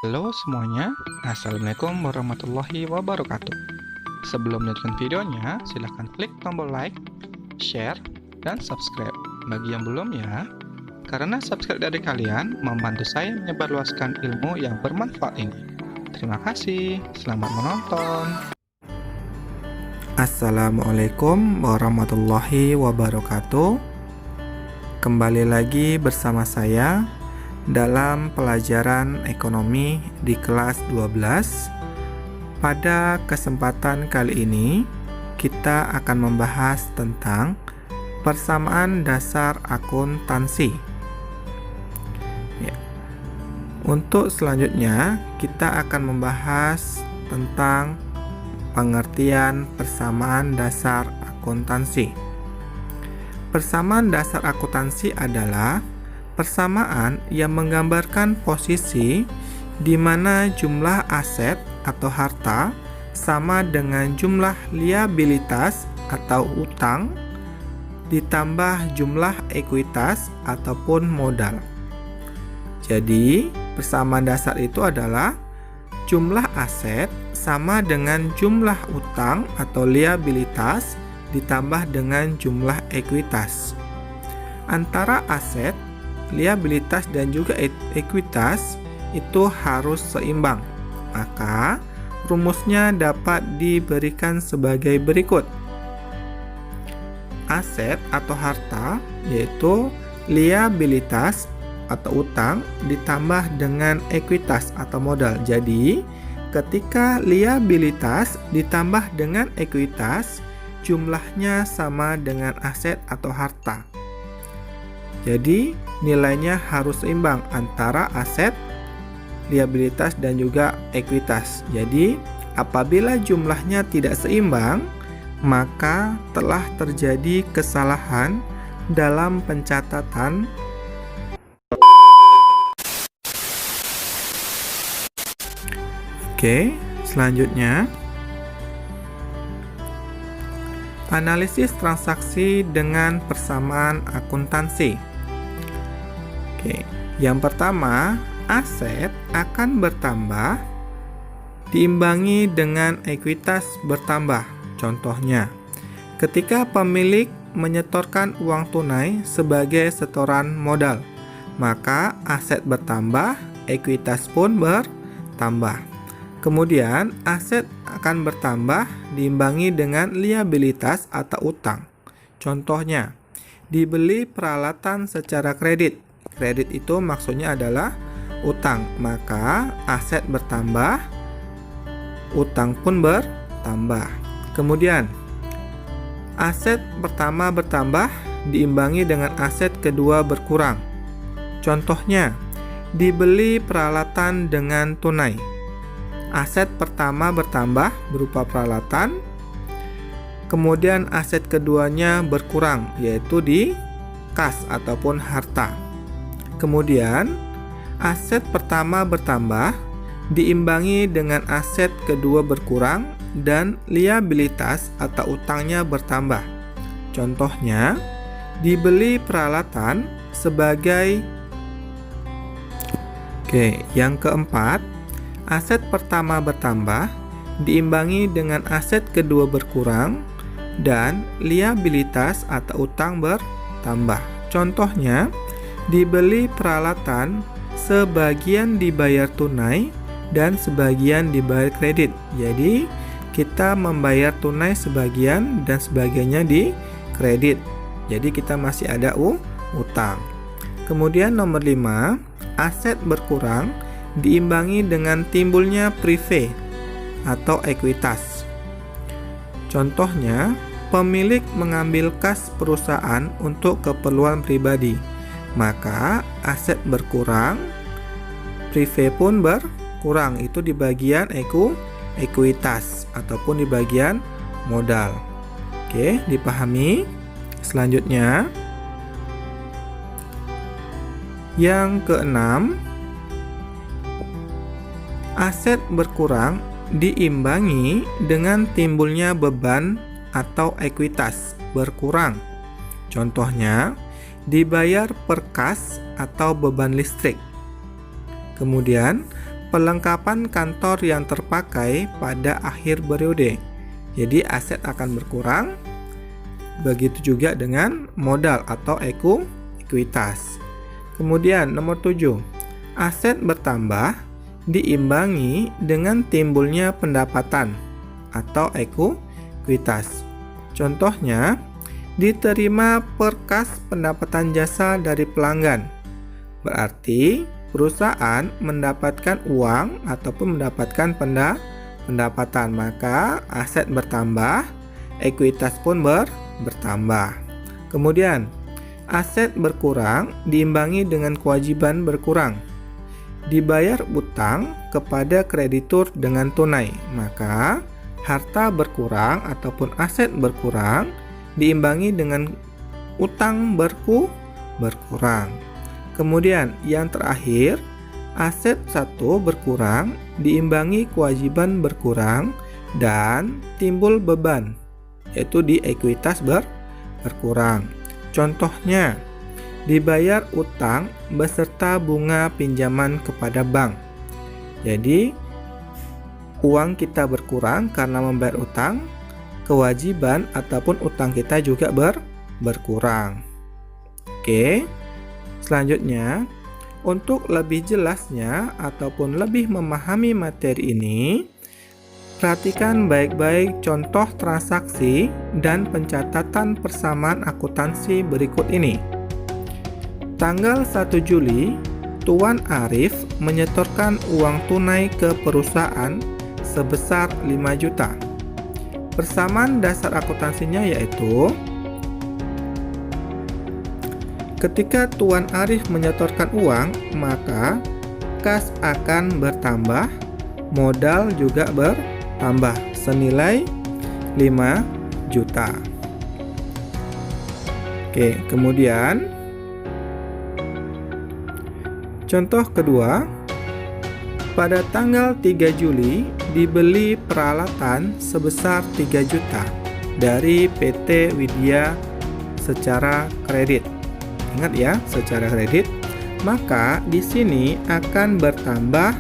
Halo semuanya, Assalamualaikum warahmatullahi wabarakatuh. Sebelum melanjutkan videonya, silahkan klik tombol like, share, dan subscribe. Bagi yang belum ya, karena subscribe dari kalian membantu saya menyebarluaskan ilmu yang bermanfaat ini. Terima kasih, selamat menonton. Assalamualaikum warahmatullahi wabarakatuh. Kembali lagi bersama saya dalam pelajaran ekonomi di kelas 12. Pada kesempatan kali ini, kita akan membahas tentang persamaan dasar akuntansi. Ya. Untuk selanjutnya, kita akan membahas tentang pengertian persamaan dasar akuntansi. Persamaan dasar akuntansi adalah persamaan yang menggambarkan posisi di mana jumlah aset atau harta sama dengan jumlah liabilitas atau utang ditambah jumlah ekuitas ataupun modal. Jadi, persamaan dasar itu adalah jumlah aset sama dengan jumlah utang atau liabilitas ditambah dengan jumlah ekuitas. Antara aset, liabilitas dan juga ekuitas itu harus seimbang. Maka rumusnya dapat diberikan sebagai berikut. Aset atau harta yaitu liabilitas atau utang ditambah dengan ekuitas atau modal. Jadi, ketika liabilitas ditambah dengan ekuitas, jumlahnya sama dengan aset atau harta. Jadi, nilainya harus seimbang antara aset, liabilitas, dan juga ekuitas. Jadi, apabila jumlahnya tidak seimbang, maka telah terjadi kesalahan dalam pencatatan. Oke, selanjutnya analisis transaksi dengan persamaan akuntansi. Oke, yang pertama, aset akan bertambah diimbangi dengan ekuitas bertambah. Contohnya, ketika pemilik menyetorkan uang tunai sebagai setoran modal, maka aset bertambah, ekuitas pun bertambah. Kemudian, aset akan bertambah diimbangi dengan liabilitas atau utang. Contohnya, dibeli peralatan secara kredit. Kredit itu maksudnya adalah utang, maka aset bertambah, utang pun bertambah. Kemudian, aset pertama bertambah diimbangi dengan aset kedua berkurang. Contohnya, dibeli peralatan dengan tunai. Aset pertama bertambah berupa peralatan, kemudian aset keduanya berkurang, yaitu di kas ataupun harta. Kemudian, aset pertama bertambah diimbangi dengan aset kedua berkurang dan liabilitas atau utangnya bertambah. Contohnya, dibeli peralatan sebagai. Yang keempat, aset pertama bertambah diimbangi dengan aset kedua berkurang dan liabilitas atau utang bertambah. Contohnya, dibeli peralatan sebagian dibayar tunai dan sebagian dibayar kredit. Jadi, kita membayar tunai sebagian dan sebagiannya di kredit. Jadi, kita masih ada utang. Kemudian nomor 5, aset berkurang diimbangi dengan timbulnya prive atau ekuitas. Contohnya, pemilik mengambil kas perusahaan untuk keperluan pribadi, maka aset berkurang, prive pun berkurang, itu di bagian ekuitas ataupun di bagian modal. Oke, dipahami? Selanjutnya, yang keenam, aset berkurang diimbangi dengan timbulnya beban atau ekuitas berkurang. Contohnya, dibayar per kas atau beban listrik. Kemudian, perlengkapan kantor yang terpakai pada akhir periode. Jadi aset akan berkurang. Begitu juga dengan modal atau ekuitas. Kemudian nomor 7, aset bertambah diimbangi dengan timbulnya pendapatan atau ekuitas. Contohnya, diterima perkas pendapatan jasa dari pelanggan. Berarti perusahaan mendapatkan uang ataupun mendapatkan pendapatan, maka aset bertambah, ekuitas pun bertambah. Kemudian, aset berkurang diimbangi dengan kewajiban berkurang. Dibayar utang kepada kreditur dengan tunai, maka harta berkurang ataupun aset berkurang diimbangi dengan utang berkurang. Kemudian yang terakhir, aset 1 berkurang diimbangi kewajiban berkurang dan timbul beban, yaitu di ekuitas berkurang. Contohnya, dibayar utang beserta bunga pinjaman kepada bank. Jadi uang kita berkurang karena membayar utang, kewajiban ataupun utang kita juga berkurang. Oke. Selanjutnya, untuk lebih jelasnya ataupun lebih memahami materi ini, perhatikan baik-baik contoh transaksi dan pencatatan persamaan akuntansi berikut ini. Tanggal 1 Juli, Tuan Arif menyetorkan uang tunai ke perusahaan sebesar 5 juta. Persamaan dasar akuntansinya yaitu ketika Tuan Arif menyetorkan uang, maka kas akan bertambah, modal juga bertambah senilai 5 juta. Oke, kemudian contoh kedua, pada tanggal 3 Juli dibeli peralatan sebesar 3 juta dari PT Widya secara kredit. Ingat ya, secara kredit. Maka di sini akan bertambah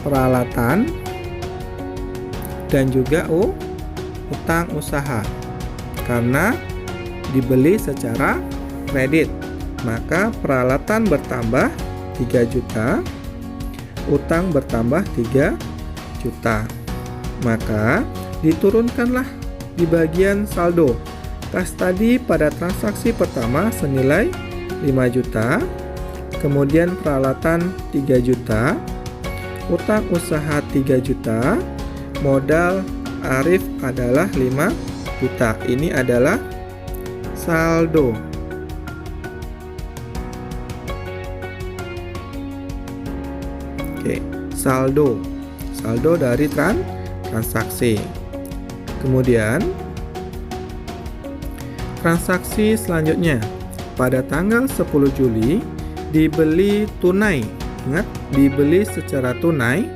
peralatan dan juga utang usaha karena dibeli secara kredit. Maka peralatan bertambah 3 juta, utang bertambah 3 juta. Maka diturunkanlah di bagian saldo. Kas tadi pada transaksi pertama senilai 5 juta, kemudian peralatan 3 juta, utang usaha 3 juta, modal Arif adalah 5 juta. Ini adalah saldo. Oke, saldo dari transaksi. Kemudian transaksi selanjutnya, pada tanggal 10 Juli dibeli tunai. Ingat, dibeli secara tunai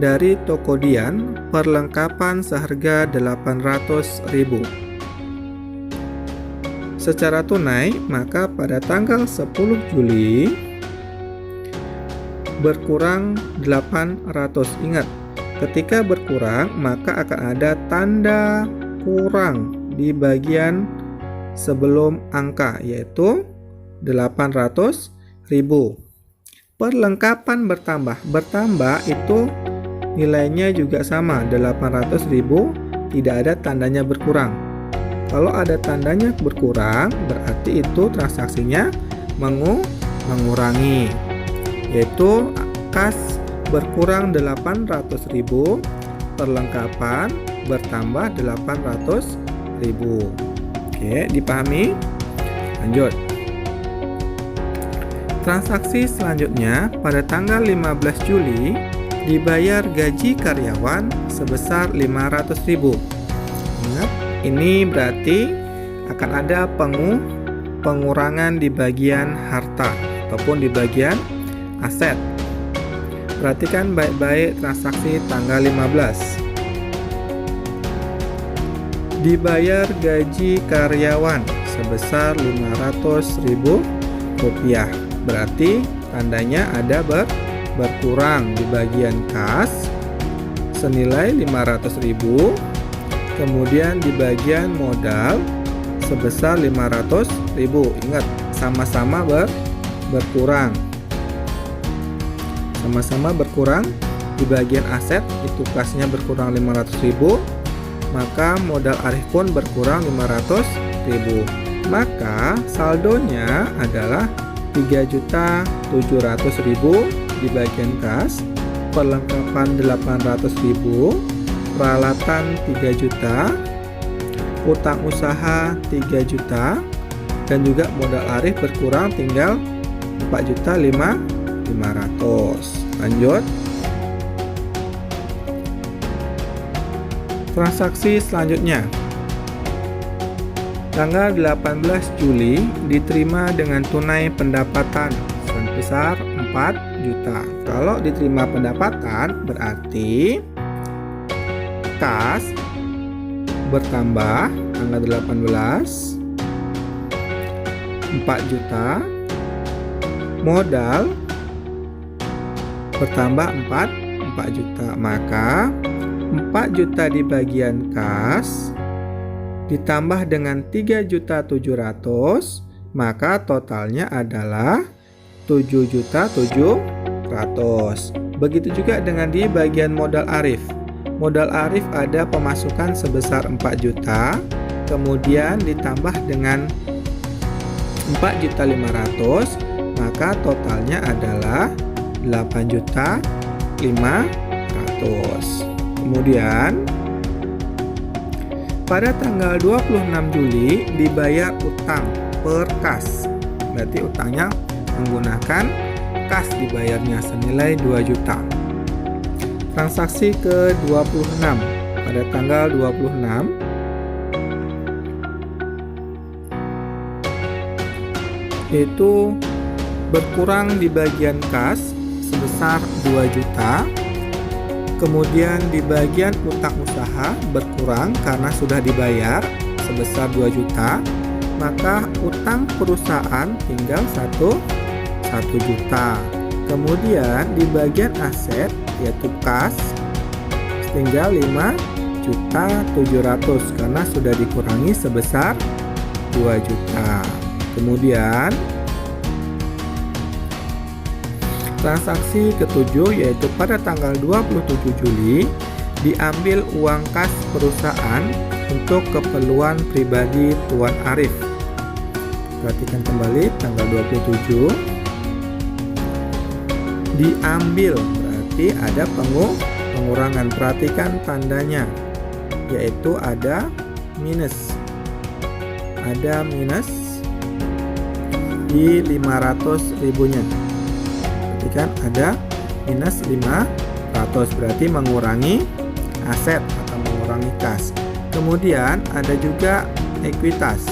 dari toko Dian, perlengkapan seharga 800.000. Secara tunai, maka pada tanggal 10 Juli berkurang 800. Ingat, ketika berkurang maka akan ada tanda kurang di bagian sebelum angka, yaitu 800.000. Perlengkapan bertambah itu nilainya juga sama, 800.000, tidak ada tandanya berkurang. Kalau ada tandanya berkurang, berarti itu transaksinya mengurangi, yaitu kas berkurang 800.000, perlengkapan bertambah 800.000. Oke, dipahami? Lanjut. Transaksi selanjutnya, pada tanggal 15 Juli dibayar gaji karyawan sebesar 500.000. Ingat, ini berarti akan ada pengurangan di bagian harta ataupun di bagian aset. Perhatikan baik-baik transaksi tanggal 15. Dibayar gaji karyawan sebesar 500.000 rupiah. Berarti tandanya ada berkurang. berkurang di bagian kas senilai 500.000. Kemudian di bagian modal sebesar 500.000. Ingat, sama-sama berkurang. Sama-sama berkurang. Di bagian aset itu kasnya berkurang 500.000, maka modal Arif pun berkurang 500.000. Maka saldonya adalah 3.700.000 di bagian kas, perlengkapan 800.000, peralatan 3 juta, utang usaha 3 juta, dan juga modal Arif berkurang tinggal 4.500.000. Lanjut. Transaksi selanjutnya. Tanggal 18 Juli diterima dengan tunai pendapatan sebesar 4 juta. Kalau diterima pendapatan berarti kas bertambah tanggal 18 4 juta, modal bertambah 4 juta. Maka 4 juta di bagian kas ditambah dengan 3.700.000, maka totalnya adalah 7.700.000. Begitu juga dengan di bagian modal Arif. Modal Arif ada pemasukan sebesar 4 juta, kemudian ditambah dengan 4.500.000, maka totalnya adalah 8.500.000. Kemudian pada tanggal 26 Juli dibayar utang per kas. Berarti utangnya menggunakan kas dibayarnya senilai 2 juta. Transaksi ke-26 pada tanggal 26 yaitu berkurang di bagian kas sebesar 2 juta. Kemudian di bagian utang usaha berkurang karena sudah dibayar sebesar 2 juta, maka utang perusahaan tinggal 1 juta. Kemudian di bagian aset yaitu kas tinggal 5.700.000 karena sudah dikurangi sebesar 2 juta. Kemudian transaksi ketujuh yaitu pada tanggal 27 Juli diambil uang kas perusahaan untuk keperluan pribadi Tuan Arif. Perhatikan kembali tanggal 27 diambil berarti ada pengurangan. Perhatikan tandanya yaitu ada minus. Ada minus di 500.000-nya. Kan ada minus 500 berarti mengurangi aset atau mengurangi kas. Kemudian ada juga ekuitas,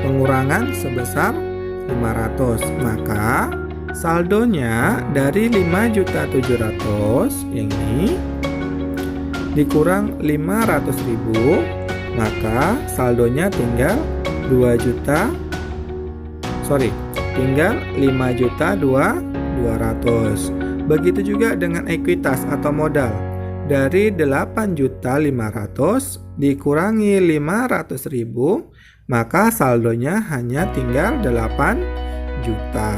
pengurangan sebesar 500, maka saldonya dari 5.700.000 ini dikurang 500.000, maka saldonya tinggal 5.200.000. Begitu juga dengan ekuitas atau modal. Dari 8.500.000 dikurangi 500.000, maka saldonya hanya tinggal 8 juta.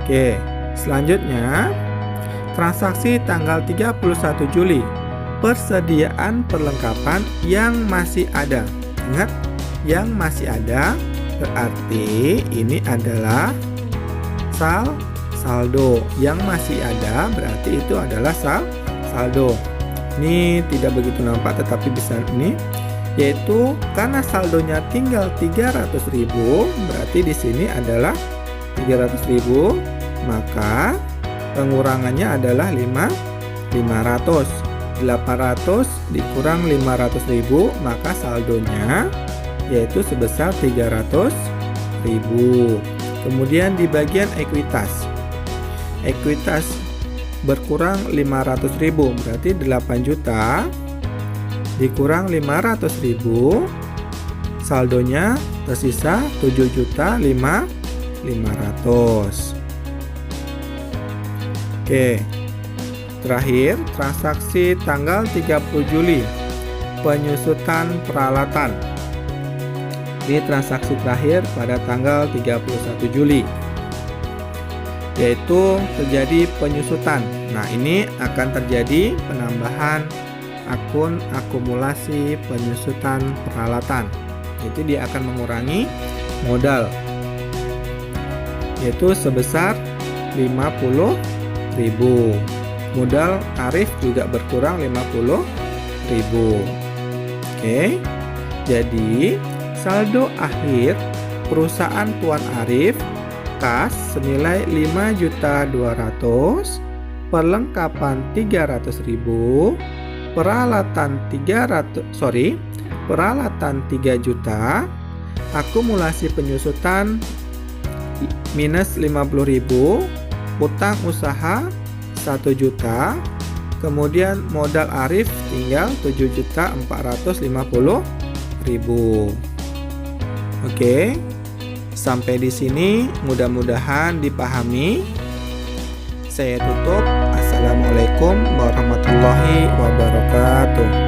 Oke, selanjutnya transaksi tanggal 31 Juli. Persediaan perlengkapan yang masih ada. Ingat, yang masih ada berarti ini adalah saldo. Yang masih ada berarti itu adalah saldo. Ini tidak begitu nampak tetapi bisa ini, yaitu karena saldonya tinggal 300.000 berarti di sini adalah 300.000, maka pengurangannya adalah 500. 800 dikurang 500.000, maka saldonya yaitu sebesar 300.000. Kemudian di bagian ekuitas berkurang 500.000 berarti 8 juta dikurang 500.000, saldonya tersisa 7.500.000. Oke. Terakhir, transaksi tanggal 30 Juli. Penyusutan peralatan. Ini transaksi terakhir pada tanggal 31 Juli. Yaitu terjadi penyusutan. Nah, ini akan terjadi penambahan akun akumulasi penyusutan peralatan. Jadi dia akan mengurangi modal, yaitu sebesar 50.000. Modal Arif juga berkurang 50.000. Oke. Jadi saldo akhir perusahaan Tuan Arif kas senilai 5.200.000, perlengkapan 300.000, peralatan 3 juta, akumulasi penyusutan minus 50.000, utang usaha 1 juta, kemudian modal Arif tinggal 7.450.000. Oke. Sampai di sini mudah-mudahan dipahami. Saya tutup. Assalamualaikum warahmatullahi wabarakatuh.